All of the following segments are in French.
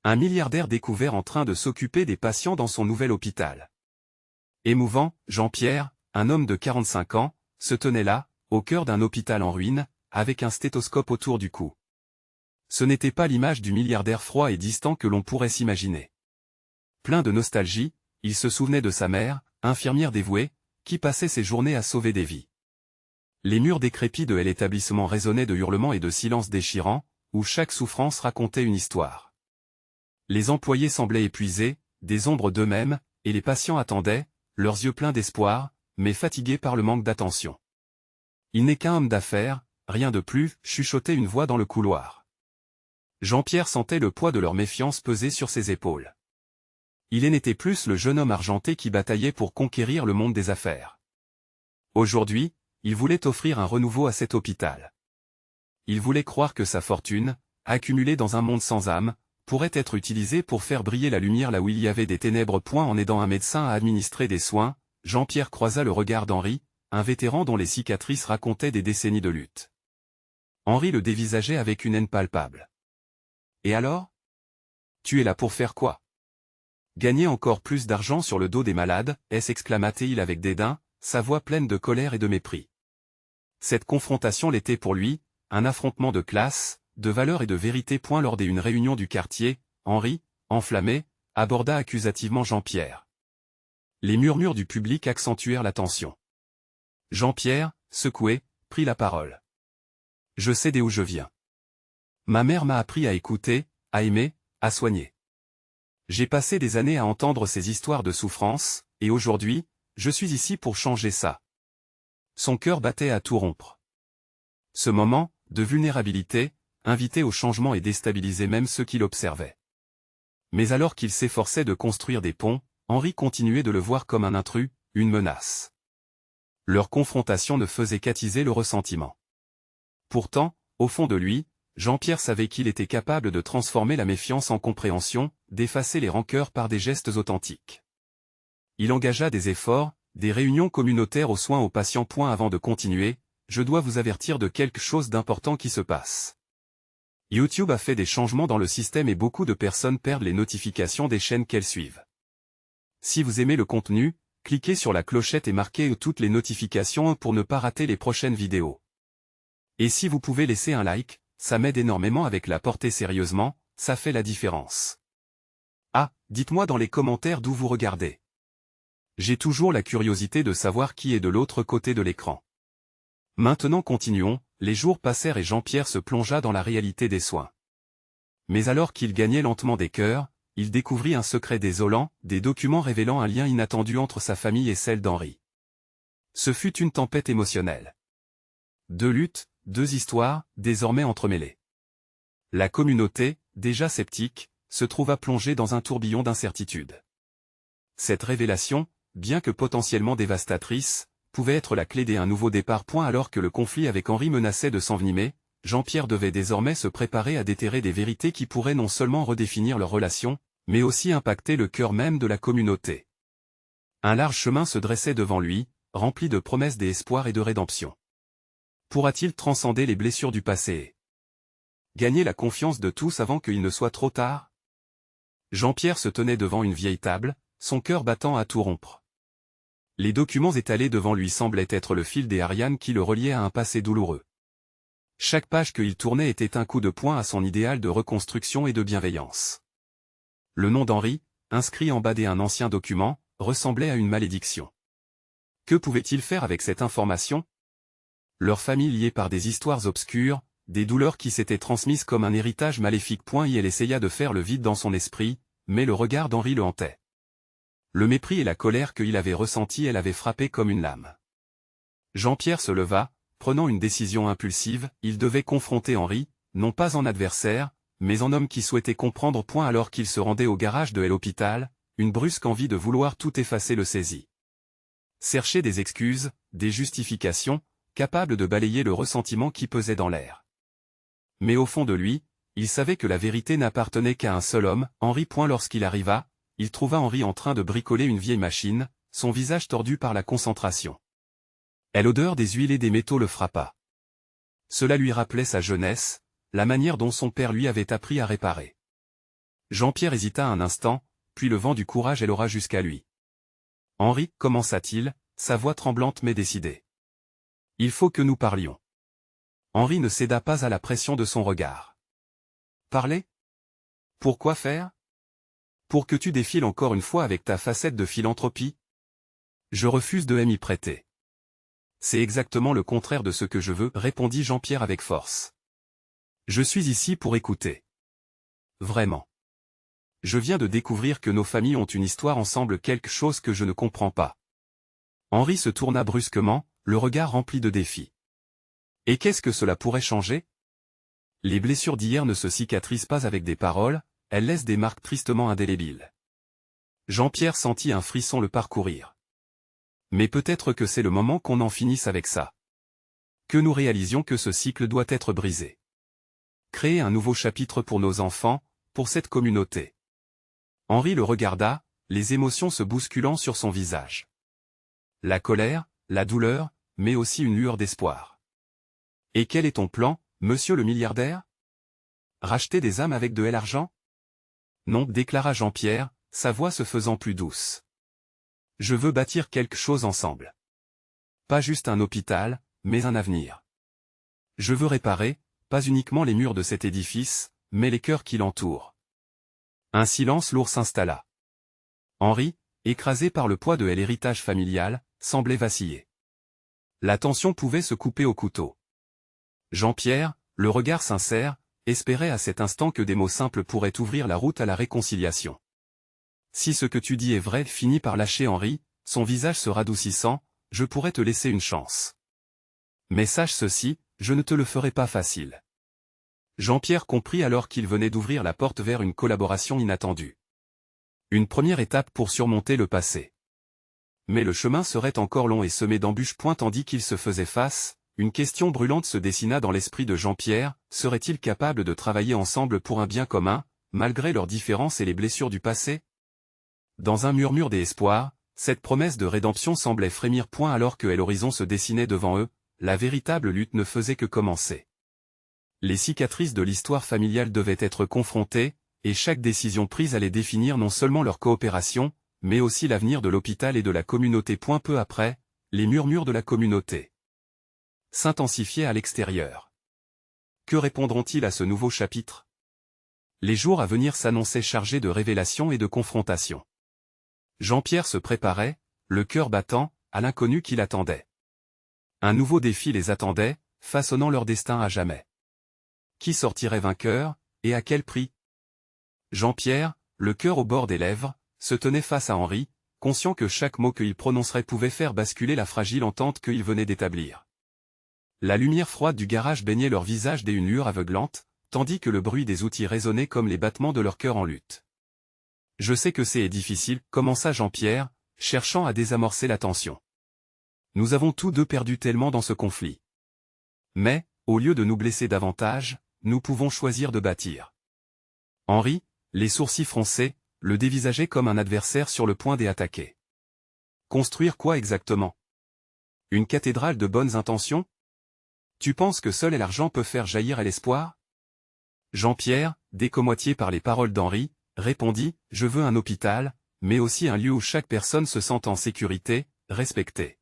Un milliardaire découvert en train de s'occuper des patients dans son nouvel hôpital. Émouvant, Jean-Pierre, un homme de 45 ans, se tenait là, au cœur d'un hôpital en ruine, avec un stéthoscope autour du cou. Ce n'était pas l'image du milliardaire froid et distant que l'on pourrait s'imaginer. Plein de nostalgie, il se souvenait de sa mère, infirmière dévouée, qui passait ses journées à sauver des vies. Les murs décrépits de l'établissement résonnaient de hurlements et de silences déchirants, où chaque souffrance racontait une histoire. Les employés semblaient épuisés, des ombres d'eux-mêmes, et les patients attendaient, leurs yeux pleins d'espoir, mais fatigués par le manque d'attention. Il n'est qu'un homme d'affaires, rien de plus, chuchotait une voix dans le couloir. Jean-Pierre sentait le poids de leur méfiance peser sur ses épaules. Il n'était plus le jeune homme argenté qui bataillait pour conquérir le monde des affaires. Aujourd'hui, il voulait offrir un renouveau à cet hôpital. Il voulait croire que sa fortune, accumulée dans un monde sans âme, pourrait être utilisée pour faire briller la lumière là où il y avait des ténèbres. En aidant un médecin à administrer des soins, Jean-Pierre croisa le regard d'Henri, un vétéran dont les cicatrices racontaient des décennies de lutte. Henri le dévisageait avec une haine palpable. « Et alors ? Tu es là pour faire quoi ? Gagner encore plus d'argent sur le dos des malades, s'exclama-t-il avec dédain, sa voix pleine de colère et de mépris. Cette confrontation l'était pour lui, un affrontement de classe, de valeur et de vérité. Lors d'une réunion du quartier, Henri, enflammé, aborda accusativement Jean-Pierre. Les murmures du public accentuèrent la tension. Jean-Pierre, secoué, prit la parole. « Je sais d'où je viens. Ma mère m'a appris à écouter, à aimer, à soigner. J'ai passé des années à entendre ces histoires de souffrance, et aujourd'hui, je suis ici pour changer ça. » Son cœur battait à tout rompre. Ce moment, de vulnérabilité, invitait au changement et déstabilisait même ceux qui l'observaient. Mais alors qu'il s'efforçait de construire des ponts, Henri continuait de le voir comme un intrus, une menace. Leur confrontation ne faisait qu'attiser le ressentiment. Pourtant, au fond de lui, Jean-Pierre savait qu'il était capable de transformer la méfiance en compréhension, d'effacer les rancœurs par des gestes authentiques. Il engagea des efforts, des réunions communautaires aux soins aux patients. Avant de continuer, je dois vous avertir de quelque chose d'important qui se passe. YouTube a fait des changements dans le système et beaucoup de personnes perdent les notifications des chaînes qu'elles suivent. Si vous aimez le contenu, cliquez sur la clochette et marquez toutes les notifications pour ne pas rater les prochaines vidéos. Et si vous pouvez laisser un like, ça m'aide énormément avec la portée sérieusement, ça fait la différence. Ah, dites-moi dans les commentaires d'où vous regardez. J'ai toujours la curiosité de savoir qui est de l'autre côté de l'écran. Maintenant continuons, les jours passèrent et Jean-Pierre se plongea dans la réalité des soins. Mais alors qu'il gagnait lentement des cœurs, il découvrit un secret désolant, des documents révélant un lien inattendu entre sa famille et celle d'Henri. Ce fut une tempête émotionnelle. Deux luttes, deux histoires, désormais entremêlées. La communauté, déjà sceptique, se trouva plongée dans un tourbillon d'incertitude. Cette révélation, bien que potentiellement dévastatrice, pouvait être la clé d'un nouveau départ. Alors que le conflit avec Henri menaçait de s'envenimer, Jean-Pierre devait désormais se préparer à déterrer des vérités qui pourraient non seulement redéfinir leur relation, mais aussi impacter le cœur même de la communauté. Un large chemin se dressait devant lui, rempli de promesses d'espoir et de rédemption. Pourra-t-il transcender les blessures du passé et gagner la confiance de tous avant qu'il ne soit trop tard? Jean-Pierre se tenait devant une vieille table, son cœur battant à tout rompre. Les documents étalés devant lui semblaient être le fil des Ariane qui le reliait à un passé douloureux. Chaque page qu'il tournait était un coup de poing à son idéal de reconstruction et de bienveillance. Le nom d'Henri, inscrit en bas d'un ancien document, ressemblait à une malédiction. Que pouvait-il faire avec cette information? Leur famille liée par des histoires obscures, des douleurs qui s'étaient transmises comme un héritage maléfique. Elle essaya de faire le vide dans son esprit, mais le regard d'Henri le hantait. Le mépris et la colère qu'il avait ressentis, elle avait frappé comme une lame. Jean-Pierre se leva, prenant une décision impulsive, il devait confronter Henri, non pas en adversaire, mais en homme qui souhaitait comprendre. Alors qu'il se rendait au garage de l'hôpital, une brusque envie de vouloir tout effacer le saisit. Chercher des excuses, des justifications, capables de balayer le ressentiment qui pesait dans l'air. Mais au fond de lui, il savait que la vérité n'appartenait qu'à un seul homme, Henri. Lorsqu'il arriva, il trouva Henri en train de bricoler une vieille machine, son visage tordu par la concentration. L'odeur des huiles et des métaux le frappa. Cela lui rappelait sa jeunesse, la manière dont son père lui avait appris à réparer. Jean-Pierre hésita un instant, puis le vent du courage l'aura jusqu'à lui. Henri, commença-t-il, sa voix tremblante mais décidée. Il faut que nous parlions. Henri ne céda pas à la pression de son regard. Parler? Pourquoi faire? Pour que tu défiles encore une fois avec ta facette de philanthropie? Je refuse de m'y prêter. C'est exactement le contraire de ce que je veux, répondit Jean-Pierre avec force. Je suis ici pour écouter. Vraiment. Je viens de découvrir que nos familles ont une histoire ensemble, quelque chose que je ne comprends pas. Henri se tourna brusquement, le regard rempli de défi. Et qu'est-ce que cela pourrait changer? Les blessures d'hier ne se cicatrisent pas avec des paroles, elles laissent des marques tristement indélébiles. Jean-Pierre sentit un frisson le parcourir. Mais peut-être que c'est le moment qu'on en finisse avec ça. Que nous réalisions que ce cycle doit être brisé. Créer un nouveau chapitre pour nos enfants, pour cette communauté. Henri le regarda, les émotions se bousculant sur son visage. La colère, la douleur, mais aussi une lueur d'espoir. Et quel est ton plan, monsieur le milliardaire? Racheter des âmes avec de l'argent? Non, déclara Jean-Pierre, sa voix se faisant plus douce. Je veux bâtir quelque chose ensemble. Pas juste un hôpital, mais un avenir. Je veux réparer, pas uniquement les murs de cet édifice, mais les cœurs qui l'entourent. Un silence lourd s'installa. Henri, écrasé par le poids de l'héritage familial, semblait vaciller. La tension pouvait se couper au couteau. Jean-Pierre, le regard sincère, espérait à cet instant que des mots simples pourraient ouvrir la route à la réconciliation. Si ce que tu dis est vrai, finit par lâcher Henri, son visage se radoucissant, je pourrais te laisser une chance. Mais sache ceci, je ne te le ferai pas facile. Jean-Pierre comprit alors qu'il venait d'ouvrir la porte vers une collaboration inattendue. Une première étape pour surmonter le passé. Mais le chemin serait encore long et semé d'embûches. Tandis qu'il se faisait face, une question brûlante se dessina dans l'esprit de Jean-Pierre, serait-il capable de travailler ensemble pour un bien commun, malgré leurs différences et les blessures du passé? Dans un murmure d'espoir, cette promesse de rédemption semblait frémir. Alors que l'horizon se dessinait devant eux, la véritable lutte ne faisait que commencer. Les cicatrices de l'histoire familiale devaient être confrontées, et chaque décision prise allait définir non seulement leur coopération, mais aussi l'avenir de l'hôpital et de la communauté. Peu après, les murmures de la communauté s'intensifiaient à l'extérieur. Que répondront-ils à ce nouveau chapitre? Les jours à venir s'annonçaient chargés de révélations et de confrontations. Jean-Pierre se préparait, le cœur battant, à l'inconnu qui l'attendait. Un nouveau défi les attendait, façonnant leur destin à jamais. Qui sortirait vainqueur, et à quel prix? Jean-Pierre, le cœur au bord des lèvres, se tenait face à Henri, conscient que chaque mot qu'il prononcerait pouvait faire basculer la fragile entente qu'il venait d'établir. La lumière froide du garage baignait leur visage d'une lueur aveuglante, tandis que le bruit des outils résonnait comme les battements de leur cœur en lutte. Je sais que c'est difficile, commença Jean-Pierre, cherchant à désamorcer la tension. Nous avons tous deux perdu tellement dans ce conflit. Mais, au lieu de nous blesser davantage, nous pouvons choisir de bâtir. Henri, les sourcils froncés, le dévisageait comme un adversaire sur le point d'attaquer. Construire quoi exactement? Une cathédrale de bonnes intentions? Tu penses que seul l'argent peut faire jaillir l'espoir? Jean-Pierre, décomoitié par les paroles d'Henri, répondit, je veux un hôpital, mais aussi un lieu où chaque personne se sente en sécurité, respectée.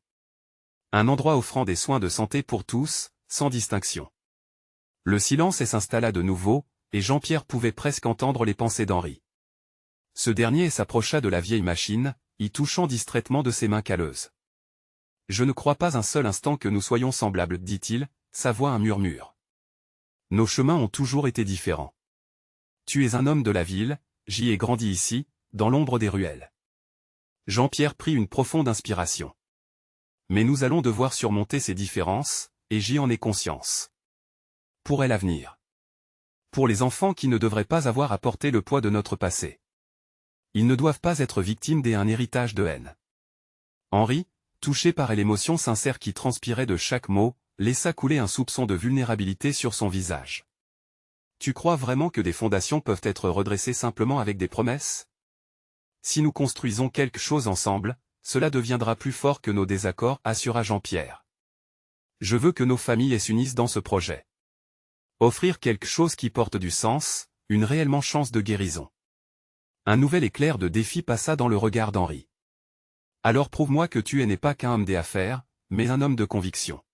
Un endroit offrant des soins de santé pour tous, sans distinction. Le silence s'installa de nouveau, et Jean-Pierre pouvait presque entendre les pensées d'Henri. Ce dernier s'approcha de la vieille machine, y touchant distraitement de ses mains calleuses. Je ne crois pas un seul instant que nous soyons semblables, dit-il, sa voix un murmure. Nos chemins ont toujours été différents. Tu es un homme de la ville, j'y ai grandi ici, dans l'ombre des ruelles. Jean-Pierre prit une profonde inspiration. Mais nous allons devoir surmonter ces différences, et j'y en ai conscience. Pour l'avenir. Pour les enfants qui ne devraient pas avoir à porter le poids de notre passé. Ils ne doivent pas être victimes d'un héritage de haine. Henri, touché par l'émotion sincère qui transpirait de chaque mot, laissa couler un soupçon de vulnérabilité sur son visage. Tu crois vraiment que des fondations peuvent être redressées simplement avec des promesses? Si nous construisons quelque chose ensemble, cela deviendra plus fort que nos désaccords, assura Jean-Pierre. Je veux que nos familles s'unissent dans ce projet. Offrir quelque chose qui porte du sens, une réelle chance de guérison. Un nouvel éclair de défi passa dans le regard d'Henri. Alors prouve-moi que tu n'es pas qu'un homme d'affaires, mais un homme de conviction.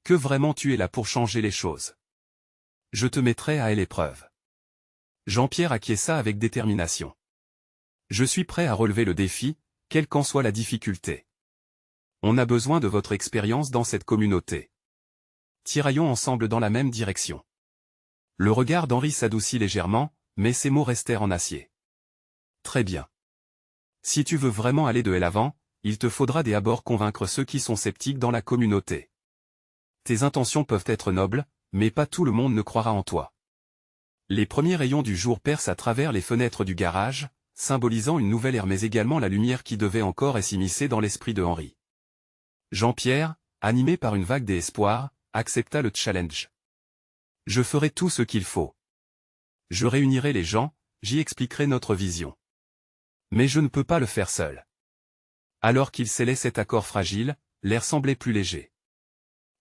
Que vraiment tu es là pour changer les choses. Je te mettrai à l'épreuve. Jean-Pierre acquiesça avec détermination. Je suis prêt à relever le défi, quelle qu'en soit la difficulté. On a besoin de votre expérience dans cette communauté. Tiraillons ensemble dans la même direction. Le regard d'Henri s'adoucit légèrement, mais ses mots restèrent en acier. Très bien. Si tu veux vraiment aller de l'avant, il te faudra d'abord convaincre ceux qui sont sceptiques dans la communauté. Tes intentions peuvent être nobles, mais pas tout le monde ne croira en toi. Les premiers rayons du jour percent à travers les fenêtres du garage, symbolisant une nouvelle ère mais également la lumière qui devait encore s'immiscer dans l'esprit de Henri. Jean-Pierre, animé par une vague d'espoir, accepta le challenge. Je ferai tout ce qu'il faut. Je réunirai les gens, j'y expliquerai notre vision. Mais je ne peux pas le faire seul. Alors qu'il scellait cet accord fragile, l'air semblait plus léger.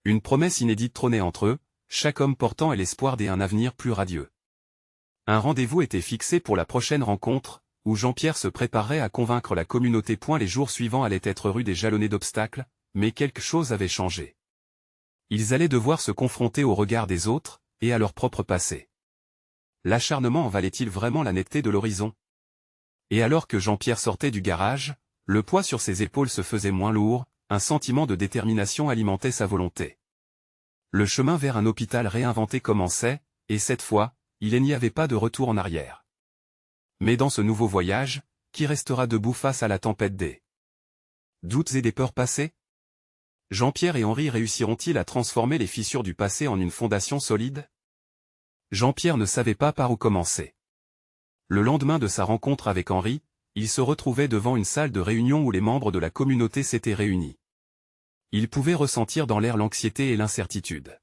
Une promesse inédite trônait entre eux, chaque homme portant l'espoir d'un avenir plus radieux. Un rendez-vous était fixé pour la prochaine rencontre, où Jean-Pierre se préparait à convaincre la communauté. Les jours suivants allaient être rudes et jalonnés d'obstacles, mais quelque chose avait changé. Ils allaient devoir se confronter au regard des autres, et à leur propre passé. L'acharnement en valait-il vraiment la netteté de l'horizon? Et alors que Jean-Pierre sortait du garage, le poids sur ses épaules se faisait moins lourd, un sentiment de détermination alimentait sa volonté. Le chemin vers un hôpital réinventé commençait, et cette fois, il n'y avait pas de retour en arrière. Mais dans ce nouveau voyage, qui restera debout face à la tempête des doutes et des peurs passées? Jean-Pierre et Henri réussiront-ils à transformer les fissures du passé en une fondation solide? Jean-Pierre ne savait pas par où commencer. Le lendemain de sa rencontre avec Henri, il se retrouvait devant une salle de réunion où les membres de la communauté s'étaient réunis. Il pouvait ressentir dans l'air l'anxiété et l'incertitude.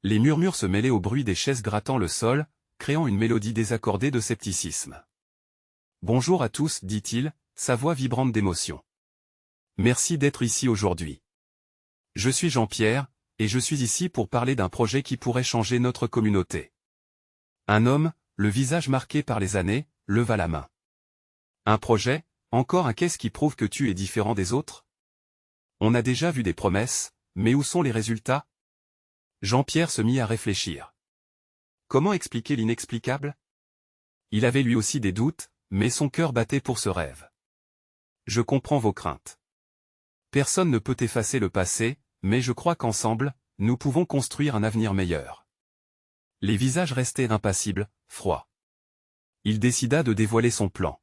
Les murmures se mêlaient au bruit des chaises grattant le sol, créant une mélodie désaccordée de scepticisme. « Bonjour à tous, dit-il, sa voix vibrante d'émotion. Merci d'être ici aujourd'hui. Je suis Jean-Pierre, et je suis ici pour parler d'un projet qui pourrait changer notre communauté. » Un homme, le visage marqué par les années, leva la main. « Un projet, encore un qu'est-ce qui prouve que tu es différent des autres? On a déjà vu des promesses, mais où sont les résultats? » Jean-Pierre se mit à réfléchir. Comment expliquer l'inexplicable? Il avait lui aussi des doutes, mais son cœur battait pour ce rêve. Je comprends vos craintes. Personne ne peut effacer le passé, mais je crois qu'ensemble, nous pouvons construire un avenir meilleur. Les visages restaient impassibles, froids. Il décida de dévoiler son plan.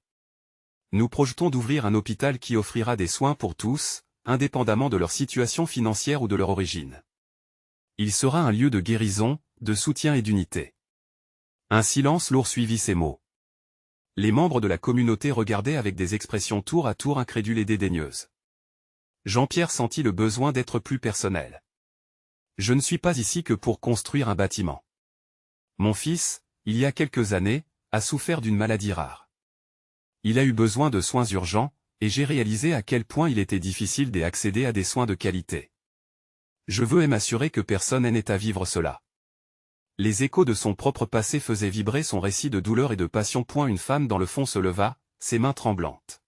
Nous projetons d'ouvrir un hôpital qui offrira des soins pour tous, indépendamment de leur situation financière ou de leur origine. Il sera un lieu de guérison, de soutien et d'unité. Un silence lourd suivit ces mots. Les membres de la communauté regardaient avec des expressions tour à tour incrédules et dédaigneuses. Jean-Pierre sentit le besoin d'être plus personnel. Je ne suis pas ici que pour construire un bâtiment. Mon fils, il y a quelques années, a souffert d'une maladie rare. Il a eu besoin de soins urgents, et j'ai réalisé à quel point il était difficile d'accéder à des soins de qualité. Je veux m'assurer que personne n'ait à vivre cela. Les échos de son propre passé faisaient vibrer son récit de douleur et de passion. Une femme dans le fond se leva, ses mains tremblantes.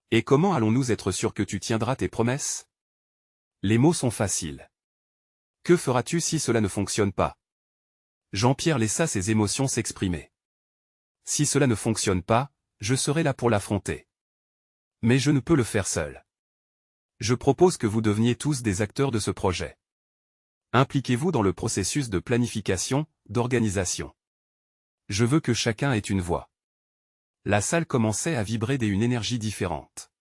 Et comment allons-nous être sûrs que tu tiendras tes promesses? Les mots sont faciles. Que feras-tu si cela ne fonctionne pas? Jean-Pierre laissa ses émotions s'exprimer. Si cela ne fonctionne pas, je serai là pour l'affronter. Mais je ne peux le faire seul. Je propose que vous deveniez tous des acteurs de ce projet. Impliquez-vous dans le processus de planification, d'organisation. Je veux que chacun ait une voix. La salle commençait à vibrer d'une énergie différente.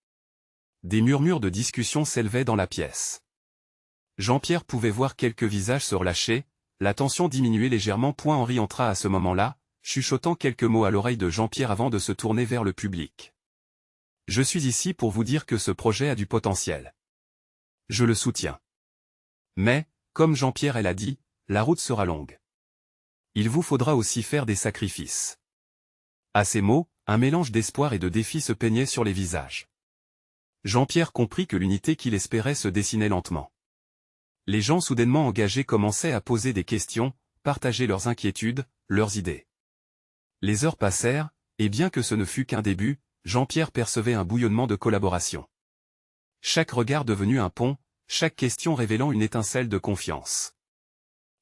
Des murmures de discussion s'élevaient dans la pièce. Jean-Pierre pouvait voir quelques visages se relâcher, la tension diminuait légèrement. Henri entra à ce moment-là, chuchotant quelques mots à l'oreille de Jean-Pierre avant de se tourner vers le public. Je suis ici pour vous dire que ce projet a du potentiel. Je le soutiens. Mais, comme Jean-Pierre l'a dit, la route sera longue. Il vous faudra aussi faire des sacrifices. À ces mots, un mélange d'espoir et de défi se peignait sur les visages. Jean-Pierre comprit que l'unité qu'il espérait se dessinait lentement. Les gens soudainement engagés commençaient à poser des questions, partager leurs inquiétudes, leurs idées. Les heures passèrent, et bien que ce ne fût qu'un début, Jean-Pierre percevait un bouillonnement de collaboration. Chaque regard devenu un pont, chaque question révélant une étincelle de confiance.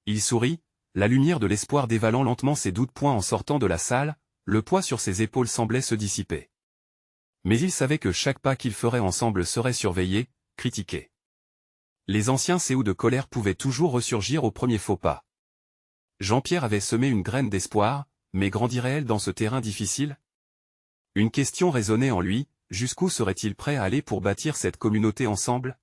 Il sourit, la lumière de l'espoir dévalant lentement ses doutes points en sortant de la salle, le poids sur ses épaules semblait se dissiper. Mais il savait que chaque pas qu'ils feraient ensemble serait surveillé, critiqué. Les anciens séous de colère pouvaient toujours ressurgir au premier faux pas. Jean-Pierre avait semé une graine d'espoir, mais grandirait-elle dans ce terrain difficile? Une question résonnait en lui, jusqu'où serait-il prêt à aller pour bâtir cette communauté ensemble?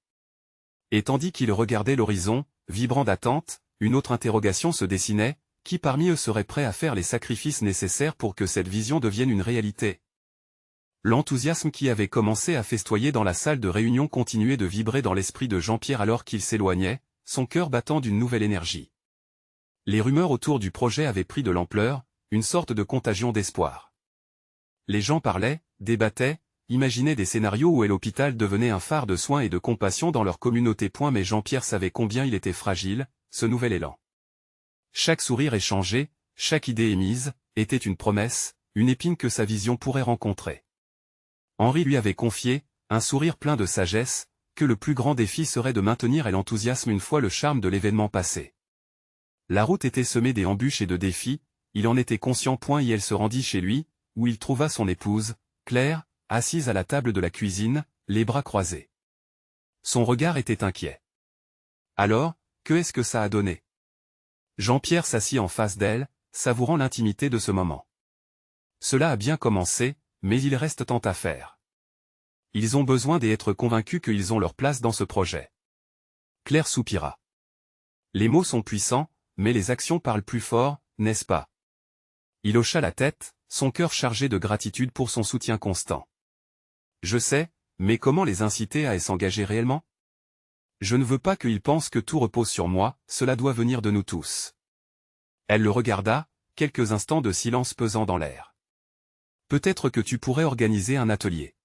Et tandis qu'il regardait l'horizon, vibrant d'attente, une autre interrogation se dessinait, qui parmi eux serait prêt à faire les sacrifices nécessaires pour que cette vision devienne une réalité? L'enthousiasme qui avait commencé à festoyer dans la salle de réunion continuait de vibrer dans l'esprit de Jean-Pierre alors qu'il s'éloignait, son cœur battant d'une nouvelle énergie. Les rumeurs autour du projet avaient pris de l'ampleur, une sorte de contagion d'espoir. Les gens parlaient, débattaient, imaginaient des scénarios où l'hôpital devenait un phare de soins et de compassion dans leur communauté. Mais Jean-Pierre savait combien il était fragile, ce nouvel élan. Chaque sourire échangé, chaque idée émise, était une promesse, une épine que sa vision pourrait rencontrer. Henri lui avait confié, un sourire plein de sagesse, que le plus grand défi serait de maintenir l'enthousiasme une fois le charme de l'événement passé. La route était semée d'embûches et de défis, il en était conscient. Et elle se rendit chez lui, où il trouva son épouse, Claire, assise à la table de la cuisine, les bras croisés. Son regard était inquiet. Alors, que est-ce que ça a donné? Jean-Pierre s'assit en face d'elle, savourant l'intimité de ce moment. Cela a bien commencé, mais il reste tant à faire. Ils ont besoin d'être convaincus qu'ils ont leur place dans ce projet. Claire soupira. Les mots sont puissants, mais les actions parlent plus fort, n'est-ce pas? Il hocha la tête, son cœur chargé de gratitude pour son soutien constant. Je sais, mais comment les inciter à s'engager réellement? Je ne veux pas qu'ils pensent que tout repose sur moi, cela doit venir de nous tous. Elle le regarda, quelques instants de silence pesant dans l'air. Peut-être que tu pourrais organiser un atelier.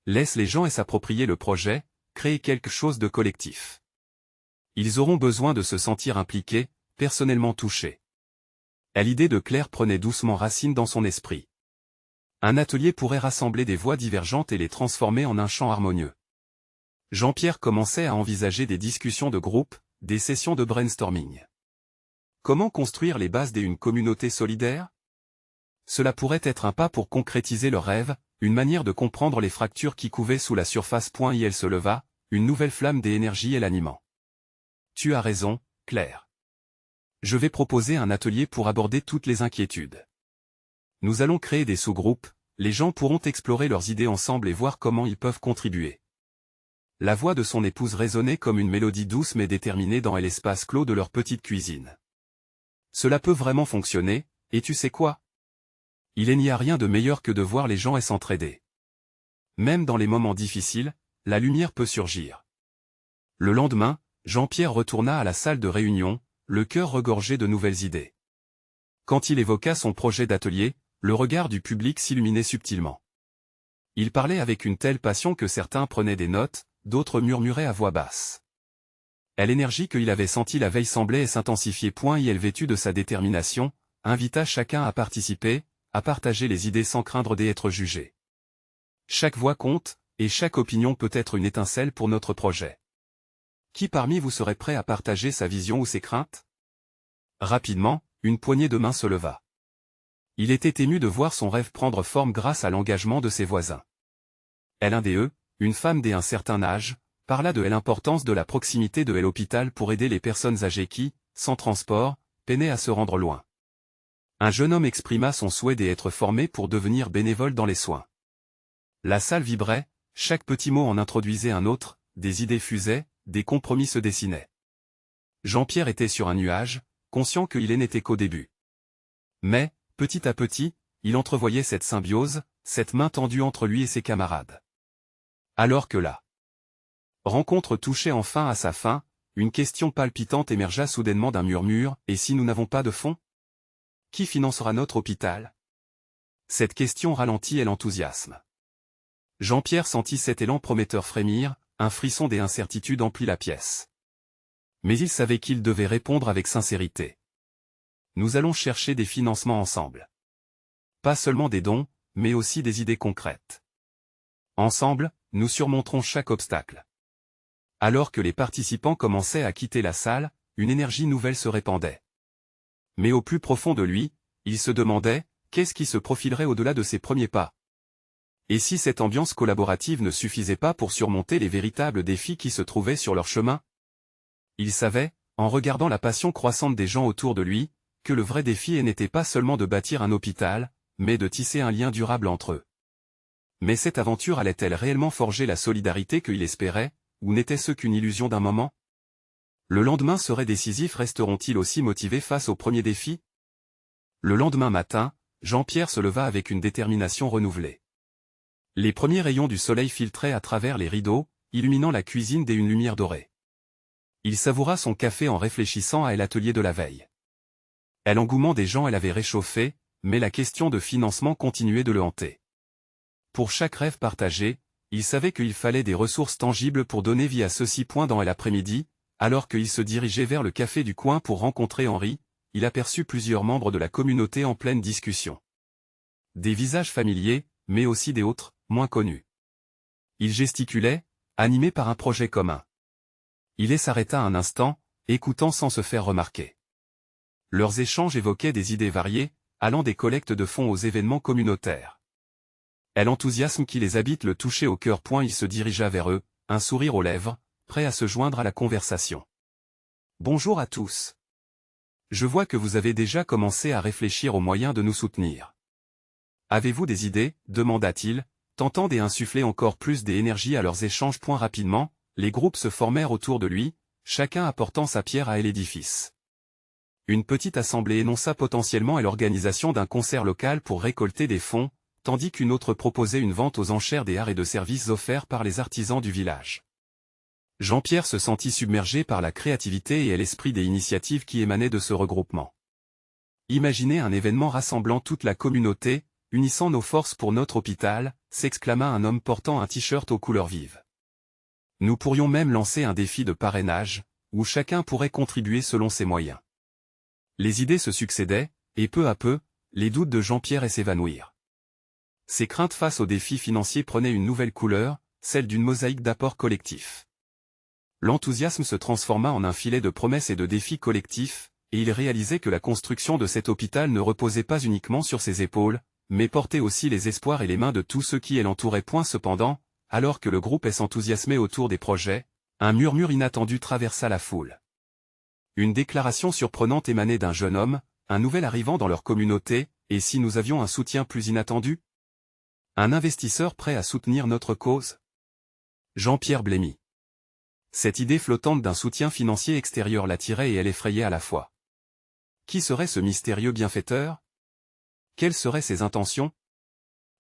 Laisse les gens s'approprier le projet, créer quelque chose de collectif. Ils auront besoin de se sentir impliqués, personnellement touchés. L'idée de Claire prenait doucement racine dans son esprit. Un atelier pourrait rassembler des voix divergentes et les transformer en un chant harmonieux. Jean-Pierre commençait à envisager des discussions de groupe, des sessions de brainstorming. Comment construire les bases d'une communauté solidaire? Cela pourrait être un pas pour concrétiser leurs rêves, une manière de comprendre les fractures qui couvaient sous la surface. Et elle se leva, une nouvelle flamme d'énergie l'animant. Tu as raison, Claire. Je vais proposer un atelier pour aborder toutes les inquiétudes. Nous allons créer des sous-groupes, les gens pourront explorer leurs idées ensemble et voir comment ils peuvent contribuer. La voix de son épouse résonnait comme une mélodie douce mais déterminée dans l'espace clos de leur petite cuisine. Cela peut vraiment fonctionner, et tu sais quoi? Il n'y a rien de meilleur que de voir les gens s'entraider. Même dans les moments difficiles, la lumière peut surgir. Le lendemain, Jean-Pierre retourna à la salle de réunion, le cœur regorgé de nouvelles idées. Quand il évoqua son projet d'atelier, le regard du public s'illuminait subtilement. Il parlait avec une telle passion que certains prenaient des notes, d'autres murmuraient à voix basse. L'énergie qu'il avait sentie la veille semblait s'intensifier. Et elle, vêtue de sa détermination, invita chacun à participer, à partager les idées sans craindre d'être jugé. Chaque voix compte, et chaque opinion peut être une étincelle pour notre projet. Qui parmi vous serait prêt à partager sa vision ou ses craintes? Rapidement, une poignée de mains se leva. Il était ému de voir son rêve prendre forme grâce à l'engagement de ses voisins. L'un d'eux, une femme d'un certain âge, parla de l'importance de la proximité de l'hôpital pour aider les personnes âgées qui, sans transport, peinaient à se rendre loin. Un jeune homme exprima son souhait d'être formé pour devenir bénévole dans les soins. La salle vibrait, chaque petit mot en introduisait un autre, des idées fusaient, des compromis se dessinaient. Jean-Pierre était sur un nuage, conscient qu'il n'était qu'au début. Mais, petit à petit, il entrevoyait cette symbiose, cette main tendue entre lui et ses camarades. Alors que la rencontre touchait enfin à sa fin, une question palpitante émergea soudainement d'un murmure, et si nous n'avons pas de fonds? Qui financera notre hôpital? Cette question ralentit l'enthousiasme. Jean-Pierre sentit cet élan prometteur frémir, un frisson d'incertitude emplit la pièce. Mais il savait qu'il devait répondre avec sincérité. Nous allons chercher des financements ensemble. pas seulement des dons, mais aussi des idées concrètes. Ensemble, nous surmonterons chaque obstacle. Alors que les participants commençaient à quitter la salle, une énergie nouvelle se répandait. Mais au plus profond de lui, il se demandait, qu'est-ce qui se profilerait au-delà de ses premiers pas? Et si cette ambiance collaborative ne suffisait pas pour surmonter les véritables défis qui se trouvaient sur leur chemin? Il savait, en regardant la passion croissante des gens autour de lui, que le vrai défi n'était pas seulement de bâtir un hôpital, mais de tisser un lien durable entre eux. Mais cette aventure allait-elle réellement forger la solidarité qu'il espérait, ou n'était-ce qu'une illusion d'un moment? Le lendemain serait décisif, resteront-ils aussi motivés face au premier défi? Le lendemain matin, Jean-Pierre se leva avec une détermination renouvelée. Les premiers rayons du soleil filtraient à travers les rideaux, illuminant la cuisine d'une lumière dorée. Il savoura son café en réfléchissant à l'atelier de la veille. L'engouement des gens l'avait réchauffé, mais la question de financement continuait de le hanter. Pour chaque rêve partagé, il savait qu'il fallait des ressources tangibles pour donner vie à ceux-ci. Dans l'après-midi, alors qu'il se dirigeait vers le café du coin pour rencontrer Henri, il aperçut plusieurs membres de la communauté en pleine discussion. Des visages familiers, mais aussi des autres, moins connus. Ils gesticulaient, animés par un projet commun. Il s'arrêta un instant, écoutant sans se faire remarquer. Leurs échanges évoquaient des idées variées, allant des collectes de fonds aux événements communautaires. L'enthousiasme qui les habite le touchait au cœur. Il se dirigea vers eux, un sourire aux lèvres, prêt à se joindre à la conversation. Bonjour à tous. Je vois que vous avez déjà commencé à réfléchir aux moyens de nous soutenir. Avez-vous des idées? Demanda-t-il, tentant d'insuffler encore plus d'énergie à leurs échanges. Rapidement, les groupes se formèrent autour de lui, chacun apportant sa pierre à l'édifice. Une petite assemblée énonça potentiellement l'organisation d'un concert local pour récolter des fonds, tandis qu'une autre proposait une vente aux enchères des arts et de services offerts par les artisans du village. Jean-Pierre se sentit submergé par la créativité et l'esprit des initiatives qui émanaient de ce regroupement. Imaginez un événement rassemblant toute la communauté, unissant nos forces pour notre hôpital, s'exclama un homme portant un t-shirt aux couleurs vives. Nous pourrions même lancer un défi de parrainage, où chacun pourrait contribuer selon ses moyens. Les idées se succédaient, et peu à peu, les doutes de Jean-Pierre s'évanouirent. Ses craintes face aux défis financiers prenaient une nouvelle couleur, celle d'une mosaïque d'apports collectifs. L'enthousiasme se transforma en un filet de promesses et de défis collectifs, et il réalisait que la construction de cet hôpital ne reposait pas uniquement sur ses épaules, mais portait aussi les espoirs et les mains de tous ceux qui l'entouraient. Cependant, alors que le groupe s'enthousiasmait autour des projets, un murmure inattendu traversa la foule. Une déclaration surprenante émanait d'un jeune homme, un nouvel arrivant dans leur communauté, et si nous avions un soutien plus inattendu? Un investisseur prêt à soutenir notre cause? Jean-Pierre blêmit. Cette idée flottante d'un soutien financier extérieur l'attirait et l'effrayait à la fois. Qui serait ce mystérieux bienfaiteur? Quelles seraient ses intentions?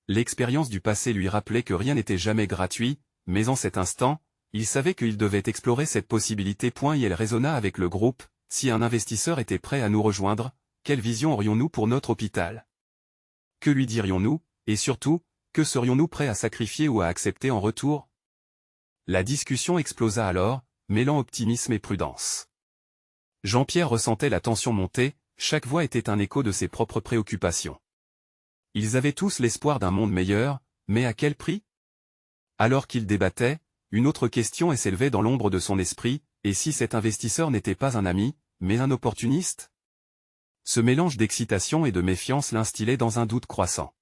L'expérience du passé lui rappelait que rien n'était jamais gratuit, mais en cet instant, il savait qu'il devait explorer cette possibilité. Et elle résonna avec le groupe, si un investisseur était prêt à nous rejoindre, quelle vision aurions-nous pour notre hôpital? Que lui dirions-nous, et surtout, que serions-nous prêts à sacrifier ou à accepter en retour? La discussion explosa alors, mêlant optimisme et prudence. Jean-Pierre ressentait la tension monter, chaque voix était un écho de ses propres préoccupations. Ils avaient tous l'espoir d'un monde meilleur, mais à quel prix? Alors qu'il débattait, une autre question s'élevait dans l'ombre de son esprit, et si cet investisseur n'était pas un ami, mais un opportuniste? Ce mélange d'excitation et de méfiance l'instillait dans un doute croissant.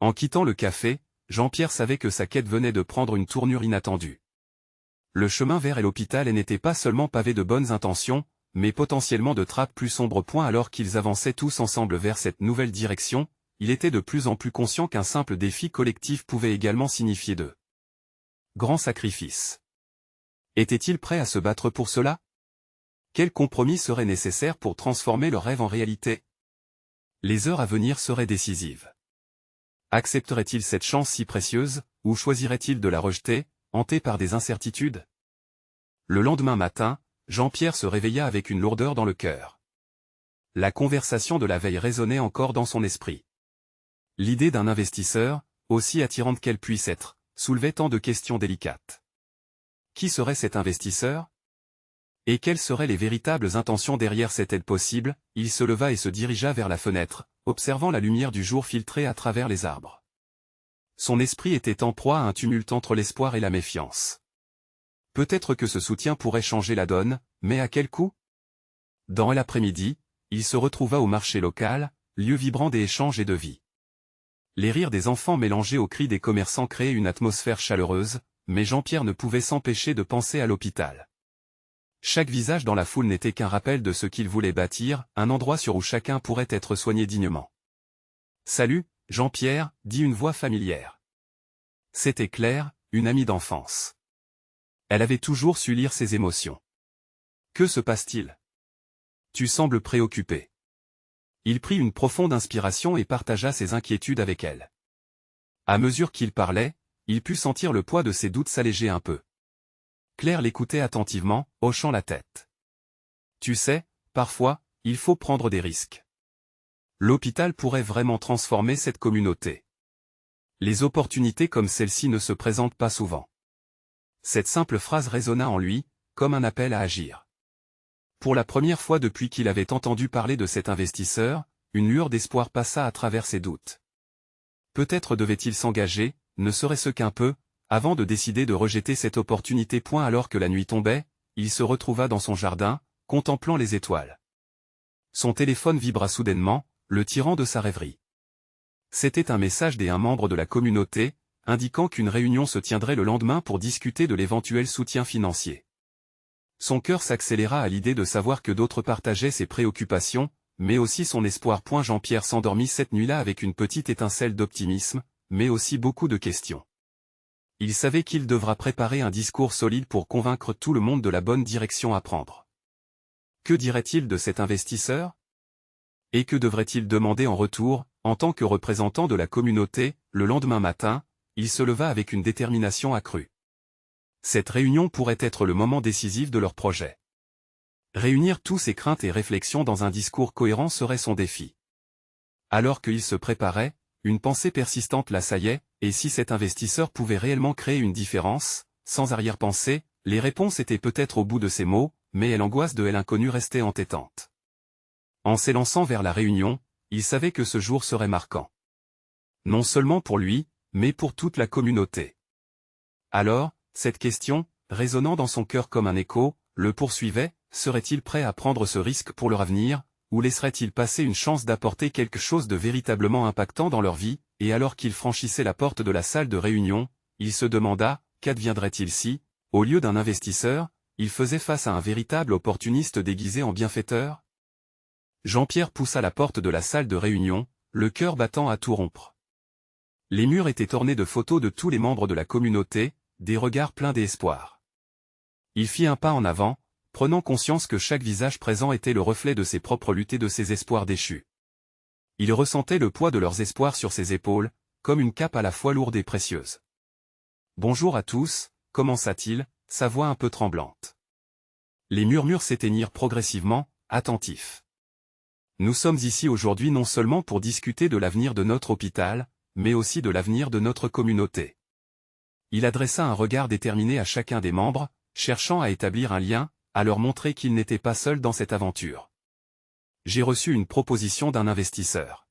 En quittant le café, Jean-Pierre savait que sa quête venait de prendre une tournure inattendue. Le chemin vers l'hôpital n'était pas seulement pavé de bonnes intentions, mais potentiellement de trappes plus sombres. Alors qu'ils avançaient tous ensemble vers cette nouvelle direction, il était de plus en plus conscient qu'un simple défi collectif pouvait également signifier de grands sacrifices. Était-il prêt à se battre pour cela? Quel compromis serait nécessaire pour transformer le rêve en réalité? Les heures à venir seraient décisives. Accepterait-il cette chance si précieuse, ou choisirait-il de la rejeter, hanté par des incertitudes? Le lendemain matin, Jean-Pierre se réveilla avec une lourdeur dans le cœur. La conversation de la veille résonnait encore dans son esprit. L'idée d'un investisseur, aussi attirante qu'elle puisse être, soulevait tant de questions délicates. Qui serait cet investisseur? Et quelles seraient les véritables intentions derrière cette aide possible? Il se leva et se dirigea vers la fenêtre, observant la lumière du jour filtrer à travers les arbres. Son esprit était en proie à un tumulte entre l'espoir et la méfiance. Peut-être que ce soutien pourrait changer la donne, mais à quel coût? Dans l'après-midi, il se retrouva au marché local, lieu vibrant des échanges et de vie. Les rires des enfants mélangés aux cris des commerçants créaient une atmosphère chaleureuse, mais Jean-Pierre ne pouvait s'empêcher de penser à l'hôpital. Chaque visage dans la foule n'était qu'un rappel de ce qu'il voulait bâtir, un endroit sur où chacun pourrait être soigné dignement. « Salut, Jean-Pierre » dit une voix familière. C'était Claire, une amie d'enfance. Elle avait toujours su lire ses émotions. « Que se passe-t-il? Tu sembles préoccupé. » Il prit une profonde inspiration et partagea ses inquiétudes avec elle. À mesure qu'il parlait, il put sentir le poids de ses doutes s'alléger un peu. Claire l'écoutait attentivement, hochant la tête. « Tu sais, parfois, il faut prendre des risques. L'hôpital pourrait vraiment transformer cette communauté. Les opportunités comme celle-ci ne se présentent pas souvent. » Cette simple phrase résonna en lui, comme un appel à agir. Pour la première fois depuis qu'il avait entendu parler de cet investisseur, une lueur d'espoir passa à travers ses doutes. Peut-être devait-il s'engager, ne serait-ce qu'un peu, avant de décider de rejeter cette opportunité. Alors que la nuit tombait, il se retrouva dans son jardin, contemplant les étoiles. Son téléphone vibra soudainement, le tirant de sa rêverie. C'était un message d'un membre de la communauté, indiquant qu'une réunion se tiendrait le lendemain pour discuter de l'éventuel soutien financier. Son cœur s'accéléra à l'idée de savoir que d'autres partageaient ses préoccupations, mais aussi son espoir. Jean-Pierre s'endormit cette nuit-là avec une petite étincelle d'optimisme, mais aussi beaucoup de questions. Il savait qu'il devra préparer un discours solide pour convaincre tout le monde de la bonne direction à prendre. Que dirait-il de cet investisseur? Et que devrait-il demander en retour, en tant que représentant de la communauté? Le lendemain matin, il se leva avec une détermination accrue. Cette réunion pourrait être le moment décisif de leur projet. Réunir tous ses craintes et réflexions dans un discours cohérent serait son défi. Alors qu'il se préparait, une pensée persistante l'assaillait, et si cet investisseur pouvait réellement créer une différence? Sans arrière-pensée, les réponses étaient peut-être au bout de ses mots, mais l'angoisse de l'inconnu restait entêtante. En s'élançant vers la réunion, il savait que ce jour serait marquant. Non seulement pour lui, mais pour toute la communauté. Alors, cette question, résonnant dans son cœur comme un écho, le poursuivait: serait-il prêt à prendre ce risque pour leur avenir, ou laisserait-il passer une chance d'apporter quelque chose de véritablement impactant dans leur vie? Et alors qu'il franchissait la porte de la salle de réunion, il se demanda, qu'adviendrait-il si, au lieu d'un investisseur, il faisait face à un véritable opportuniste déguisé en bienfaiteur? Jean-Pierre poussa la porte de la salle de réunion, le cœur battant à tout rompre. Les murs étaient ornés de photos de tous les membres de la communauté, des regards pleins d'espoir. Il fit un pas en avant, prenant conscience que chaque visage présent était le reflet de ses propres luttes et de ses espoirs déchus. Il ressentait le poids de leurs espoirs sur ses épaules, comme une cape à la fois lourde et précieuse. « Bonjour à tous » commença-t-il, sa voix un peu tremblante. Les murmures s'éteignirent progressivement, attentifs. « Nous sommes ici aujourd'hui non seulement pour discuter de l'avenir de notre hôpital, mais aussi de l'avenir de notre communauté. » Il adressa un regard déterminé à chacun des membres, cherchant à établir un lien, à leur montrer qu'ils n'étaient pas seuls dans cette aventure. J'ai reçu une proposition d'un investisseur.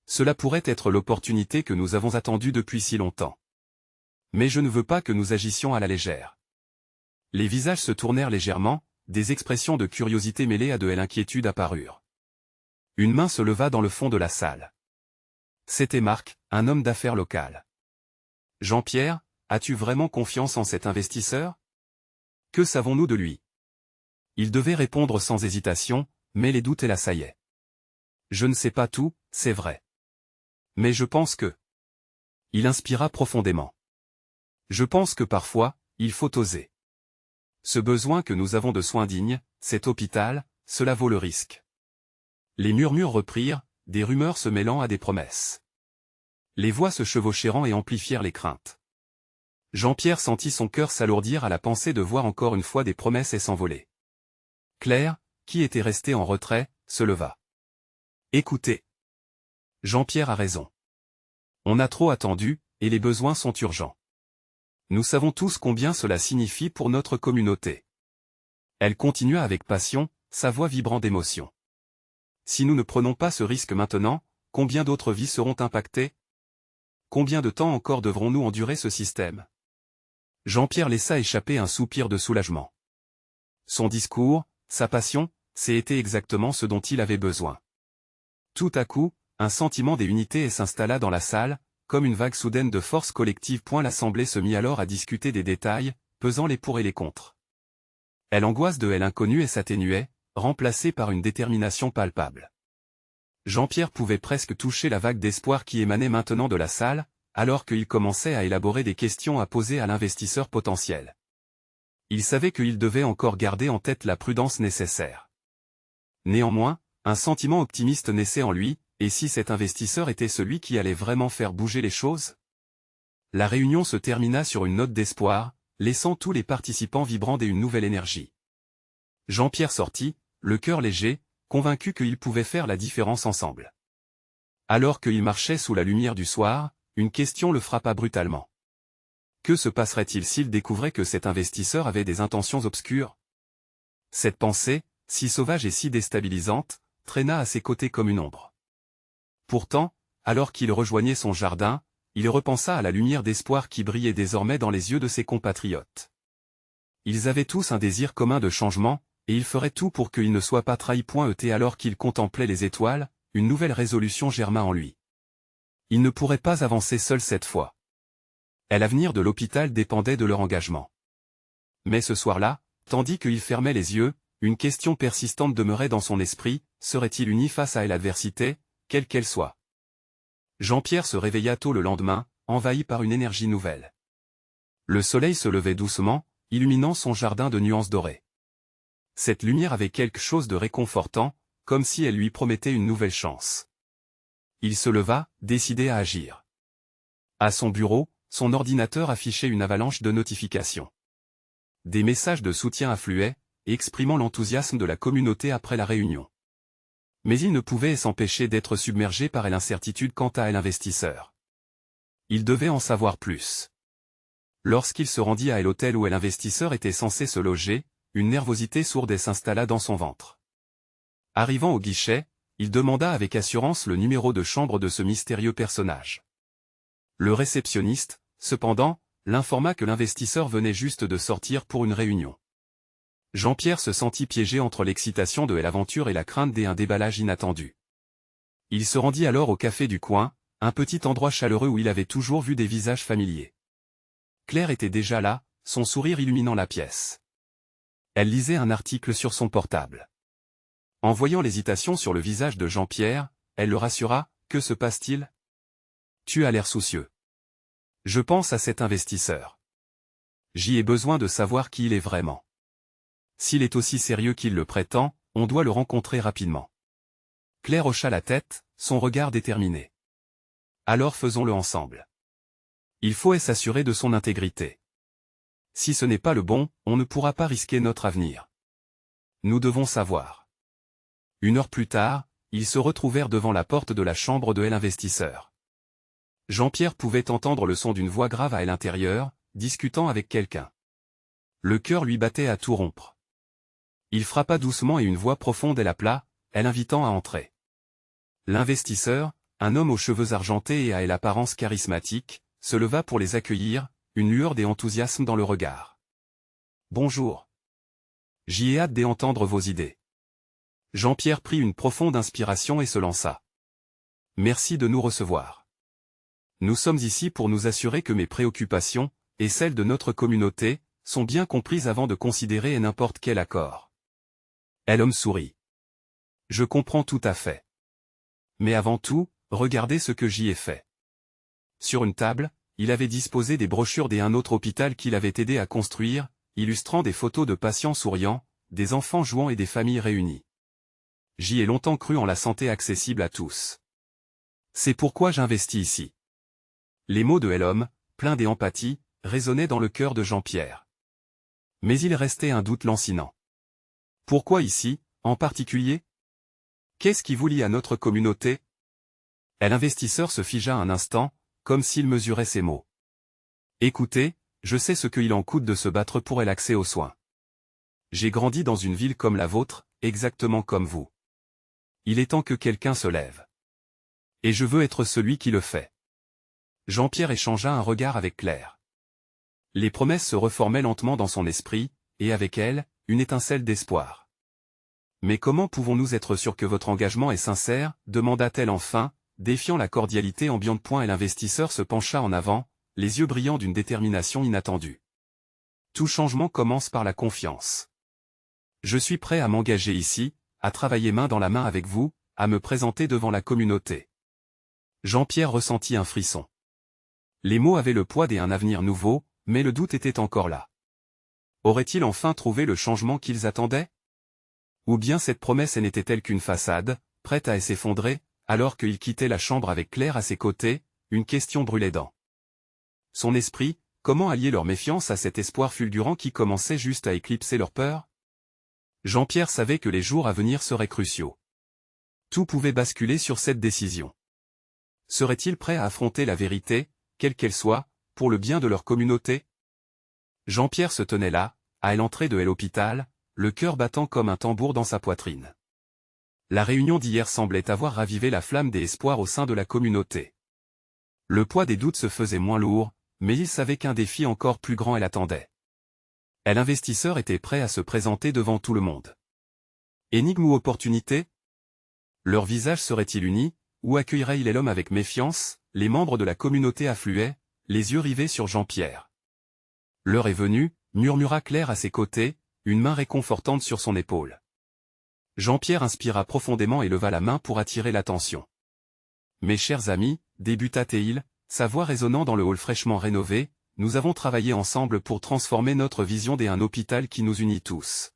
Cela pourrait être l'opportunité que nous avons attendue depuis si longtemps. Mais je ne veux pas que nous agissions à la légère. Les visages se tournèrent légèrement, des expressions de curiosité mêlées à de l'inquiétude apparurent. Une main se leva dans le fond de la salle. C'était Marc, un homme d'affaires local. « Jean-Pierre, as-tu vraiment confiance en cet investisseur? Que savons-nous de lui ?» Il devait répondre sans hésitation, mais les doutes l'assaillaient. « Je ne sais pas tout, c'est vrai. Mais je pense que... » Il inspira profondément. « Je pense que parfois, il faut oser. Ce besoin que nous avons de soins dignes, cet hôpital, cela vaut le risque. » Les murmures reprirent, des rumeurs se mêlant à des promesses. Les voix se chevauchèrent et amplifièrent les craintes. Jean-Pierre sentit son cœur s'alourdir à la pensée de voir encore une fois des promesses s'envoler. Claire, qui était restée en retrait, se leva. « Écoutez. Jean-Pierre a raison. On a trop attendu, et les besoins sont urgents. Nous savons tous combien cela signifie pour notre communauté. » Elle continua avec passion, sa voix vibrant d'émotion. « Si nous ne prenons pas ce risque maintenant, combien d'autres vies seront impactées? Combien de temps encore devrons-nous endurer ce système? Jean-Pierre laissa échapper un soupir de soulagement. Son discours, sa passion, c'était exactement ce dont il avait besoin. Tout à coup, un sentiment d'unité s'installa dans la salle, comme une vague soudaine de force collective. L'assemblée se mit alors à discuter des détails, pesant les pour et les contre. L'angoisse de l'inconnu s'atténuait, remplacée par une détermination palpable. Jean-Pierre pouvait presque toucher la vague d'espoir qui émanait maintenant de la salle, alors qu'il commençait à élaborer des questions à poser à l'investisseur potentiel. Il savait qu'il devait encore garder en tête la prudence nécessaire. Néanmoins, un sentiment optimiste naissait en lui, et si cet investisseur était celui qui allait vraiment faire bouger les choses? La réunion se termina sur une note d'espoir, laissant tous les participants vibrant d'une nouvelle énergie. Jean-Pierre sortit, le cœur léger, convaincu qu'il pouvait faire la différence ensemble. Alors qu'il marchait sous la lumière du soir, une question le frappa brutalement. Que se passerait-il s'il découvrait que cet investisseur avait des intentions obscures? Cette pensée, si sauvage et si déstabilisante, traîna à ses côtés comme une ombre. Pourtant, alors qu'il rejoignait son jardin, il repensa à la lumière d'espoir qui brillait désormais dans les yeux de ses compatriotes. Ils avaient tous un désir commun de changement, et il ferait tout pour qu'il ne soit pas trahi. Alors qu'il contemplait les étoiles, une nouvelle résolution germa en lui. Il ne pourrait pas avancer seul cette fois. L'avenir de l'hôpital dépendait de leur engagement. Mais ce soir-là, tandis qu'il fermait les yeux, une question persistante demeurait dans son esprit, serait-il uni face à l'adversité, quelle qu'elle soit? Jean-Pierre se réveilla tôt le lendemain, envahi par une énergie nouvelle. Le soleil se levait doucement, illuminant son jardin de nuances dorées. Cette lumière avait quelque chose de réconfortant, comme si elle lui promettait une nouvelle chance. Il se leva, décidé à agir. À son bureau, son ordinateur affichait une avalanche de notifications. Des messages de soutien affluaient, exprimant l'enthousiasme de la communauté après la réunion. Mais il ne pouvait s'empêcher d'être submergé par l'incertitude quant à l'investisseur. Il devait en savoir plus. Lorsqu'il se rendit à l'hôtel où l'investisseur était censé se loger, une nervosité sourde s'installa dans son ventre. Arrivant au guichet, il demanda avec assurance le numéro de chambre de ce mystérieux personnage. Le réceptionniste, cependant, l'informa que l'investisseur venait juste de sortir pour une réunion. Jean-Pierre se sentit piégé entre l'excitation de l'aventure et la crainte d'un déballage inattendu. Il se rendit alors au café du coin, un petit endroit chaleureux où il avait toujours vu des visages familiers. Claire était déjà là, son sourire illuminant la pièce. Elle lisait un article sur son portable. En voyant l'hésitation sur le visage de Jean-Pierre, elle le rassura, « Que se passe-t-il? Tu as l'air soucieux. » « Je pense à cet investisseur. J'y ai besoin de savoir qui il est vraiment. S'il est aussi sérieux qu'il le prétend, on doit le rencontrer rapidement. » Claire hocha la tête, son regard déterminé. « Alors faisons-le ensemble. Il faut s'assurer de son intégrité. Si ce n'est pas le bon, on ne pourra pas risquer notre avenir. Nous devons savoir. » Une heure plus tard, ils se retrouvèrent devant la porte de la chambre de l'investisseur. Jean-Pierre pouvait entendre le son d'une voix grave à l'intérieur, discutant avec quelqu'un. Le cœur lui battait à tout rompre. Il frappa doucement et une voix profonde l'appela, l'invitant à entrer. L'investisseur, un homme aux cheveux argentés et à l'apparence charismatique, se leva pour les accueillir, une lueur d'enthousiasme dans le regard. « Bonjour. J'y ai hâte d'entendre vos idées. » Jean-Pierre prit une profonde inspiration et se lança. « Merci de nous recevoir. Nous sommes ici pour nous assurer que mes préoccupations, et celles de notre communauté, sont bien comprises avant de considérer n'importe quel accord. » L'homme sourit. « Je comprends tout à fait. Mais avant tout, regardez ce que j'y ai fait. » Sur une table, il avait disposé des brochures d'un autre hôpital qu'il avait aidé à construire, illustrant des photos de patients souriants, des enfants jouant et des familles réunies. J'y ai longtemps cru en la santé accessible à tous. C'est pourquoi j'investis ici. Les mots de l'homme, pleins d'empathie, résonnaient dans le cœur de Jean-Pierre. Mais il restait un doute lancinant. Pourquoi ici, en particulier? Qu'est-ce qui vous lie à notre communauté? L'investisseur se figea un instant, comme s'il mesurait ses mots. Écoutez, je sais ce qu'il en coûte de se battre pour l'accès aux soins. J'ai grandi dans une ville comme la vôtre, exactement comme vous. Il est temps que quelqu'un se lève. Et je veux être celui qui le fait. Jean-Pierre échangea un regard avec Claire. Les promesses se reformaient lentement dans son esprit, et avec elles, une étincelle d'espoir. Mais comment pouvons-nous être sûrs que votre engagement est sincère, demanda-t-elle enfin, défiant la cordialité ambiante. Et l'investisseur se pencha en avant, les yeux brillants d'une détermination inattendue. Tout changement commence par la confiance. Je suis prêt à m'engager ici, à travailler main dans la main avec vous, à me présenter devant la communauté. Jean-Pierre ressentit un frisson. Les mots avaient le poids d'un avenir nouveau, mais le doute était encore là. Auraient-ils enfin trouvé le changement qu'ils attendaient? Ou bien cette promesse n'était-elle qu'une façade, prête à s'effondrer, alors qu'il quittait la chambre avec Claire à ses côtés, une question brûlait dans son esprit, comment allier leur méfiance à cet espoir fulgurant qui commençait juste à éclipser leur peur? Jean-Pierre savait que les jours à venir seraient cruciaux. Tout pouvait basculer sur cette décision. Serait-il prêt à affronter la vérité, quelle qu'elle soit, pour le bien de leur communauté? Jean-Pierre se tenait là, à l'entrée de l'hôpital, le cœur battant comme un tambour dans sa poitrine. La réunion d'hier semblait avoir ravivé la flamme des espoirs au sein de la communauté. Le poids des doutes se faisait moins lourd, mais il savait qu'un défi encore plus grand l'attendait. L'investisseur était prêt à se présenter devant tout le monde. Énigme ou opportunité? Leurs visages seraient-ils unis, ou accueilleraient-ils l'homme avec méfiance? Les membres de la communauté affluaient, les yeux rivés sur Jean-Pierre. L'heure est venue, murmura Claire à ses côtés, une main réconfortante sur son épaule. Jean-Pierre inspira profondément et leva la main pour attirer l'attention. Mes chers amis, débuta-t-il, sa voix résonnant dans le hall fraîchement rénové, nous avons travaillé ensemble pour transformer notre vision d'un hôpital qui nous unit tous.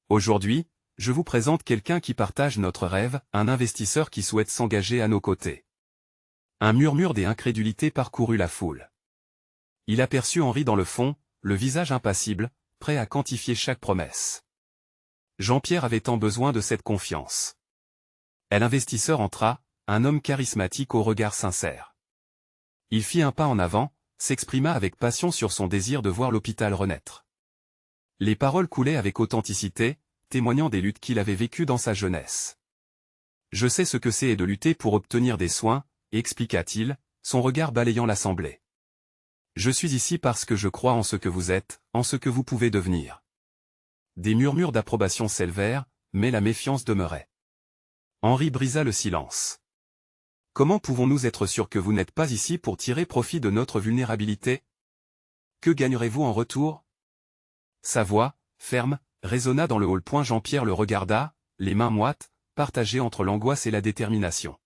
Aujourd'hui, je vous présente quelqu'un qui partage notre rêve, un investisseur qui souhaite s'engager à nos côtés. Un murmure d'incrédulité parcourut la foule. Il aperçut Henri dans le fond, le visage impassible, prêt à quantifier chaque promesse. Jean-Pierre avait tant besoin de cette confiance. L'investisseur entra, un homme charismatique au regard sincère. Il fit un pas en avant, s'exprima avec passion sur son désir de voir l'hôpital renaître. Les paroles coulaient avec authenticité, témoignant des luttes qu'il avait vécues dans sa jeunesse. Je sais ce que c'est de lutter pour obtenir des soins, expliqua-t-il, son regard balayant l'assemblée. Je suis ici parce que je crois en ce que vous êtes, en ce que vous pouvez devenir. Des murmures d'approbation s'élevèrent, mais la méfiance demeurait. Henri brisa le silence. Comment pouvons-nous être sûrs que vous n'êtes pas ici pour tirer profit de notre vulnérabilité? Que gagnerez-vous en retour? Sa voix, ferme, résonna dans le hall. Jean-Pierre le regarda, les mains moites, partagées entre l'angoisse et la détermination.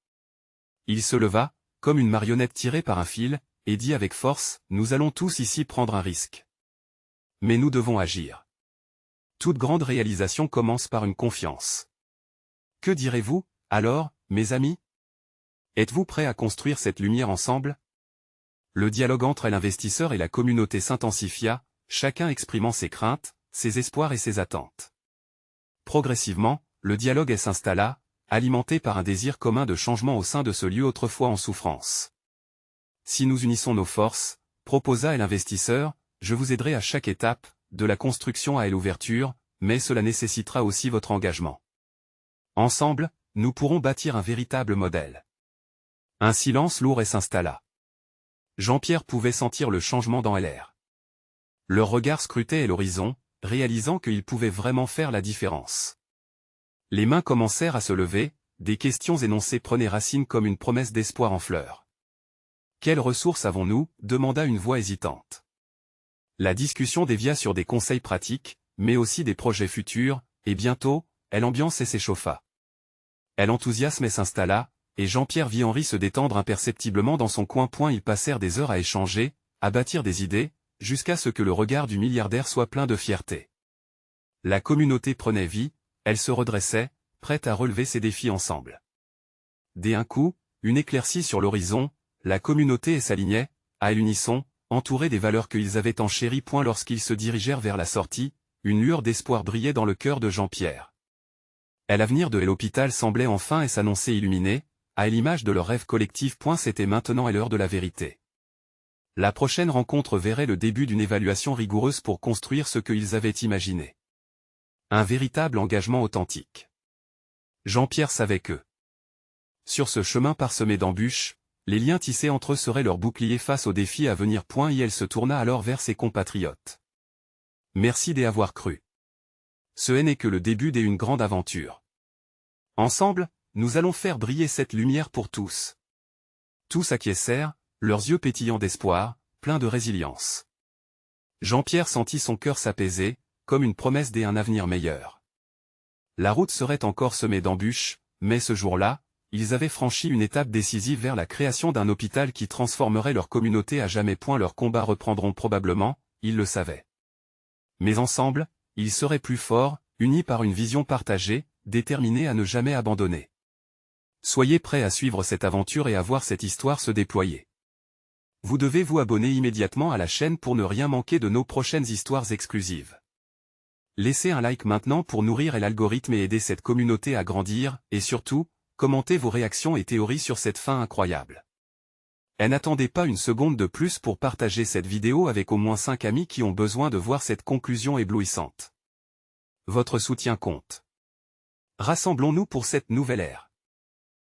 Il se leva, comme une marionnette tirée par un fil, et dit avec force, nous allons tous ici prendre un risque. Mais nous devons agir. Toute grande réalisation commence par une confiance. Que direz-vous, alors, mes amis? Êtes-vous prêts à construire cette lumière ensemble? Le dialogue entre l'investisseur et la communauté s'intensifia, chacun exprimant ses craintes, ses espoirs et ses attentes. Progressivement, le dialogue s'installa, alimenté par un désir commun de changement au sein de ce lieu autrefois en souffrance. Si nous unissons nos forces, proposa l'investisseur, je vous aiderai à chaque étape, de la construction à l'ouverture, mais cela nécessitera aussi votre engagement. Ensemble, nous pourrons bâtir un véritable modèle. Un silence lourd s'installa. Jean-Pierre pouvait sentir le changement dans l'air. Leur regard scrutait l'horizon, réalisant qu'il pouvait vraiment faire la différence. Les mains commencèrent à se lever, des questions énoncées prenaient racine comme une promesse d'espoir en fleurs. Quelles ressources avons-nous? Demanda une voix hésitante. La discussion dévia sur des conseils pratiques, mais aussi des projets futurs, et bientôt, l'ambiance s'échauffa. L'enthousiasme s'installa, et Jean-Pierre vit Henri se détendre imperceptiblement dans son coin. Ils passèrent des heures à échanger, à bâtir des idées, jusqu'à ce que le regard du milliardaire soit plein de fierté. La communauté prenait vie, elle se redressait, prête à relever ses défis ensemble. D'un coup, une éclaircie sur l'horizon, la communauté s'alignait, à l'unisson, entourée des valeurs qu'ils avaient tant chéries. Lorsqu'ils se dirigèrent vers la sortie, une lueur d'espoir brillait dans le cœur de Jean-Pierre. L'avenir de l'hôpital semblait enfin s'annoncer illuminé, à l'image de leur rêve collectif. C'était maintenant l'heure de la vérité. La prochaine rencontre verrait le début d'une évaluation rigoureuse pour construire ce qu'ils avaient imaginé. Un véritable engagement authentique. Jean-Pierre savait que, sur ce chemin parsemé d'embûches, les liens tissés entre eux seraient leur bouclier face aux défis à venir. Elle se tourna alors vers ses compatriotes. Merci d'y avoir cru. Ce n'est que le début d'une grande aventure. Ensemble, nous allons faire briller cette lumière pour tous. Tous acquiescèrent, leurs yeux pétillants d'espoir, pleins de résilience. Jean-Pierre sentit son cœur s'apaiser, comme une promesse d'un avenir meilleur. La route serait encore semée d'embûches, mais ce jour-là, ils avaient franchi une étape décisive vers la création d'un hôpital qui transformerait leur communauté à jamais. Leurs combats reprendront probablement, ils le savaient. Mais ensemble, ils seraient plus forts, unis par une vision partagée, déterminés à ne jamais abandonner. Soyez prêts à suivre cette aventure et à voir cette histoire se déployer. Vous devez vous abonner immédiatement à la chaîne pour ne rien manquer de nos prochaines histoires exclusives. Laissez un like maintenant pour nourrir l'algorithme et aider cette communauté à grandir, et surtout, commentez vos réactions et théories sur cette fin incroyable. Et n'attendez pas une seconde de plus pour partager cette vidéo avec au moins 5 amis qui ont besoin de voir cette conclusion éblouissante. Votre soutien compte. Rassemblons-nous pour cette nouvelle ère.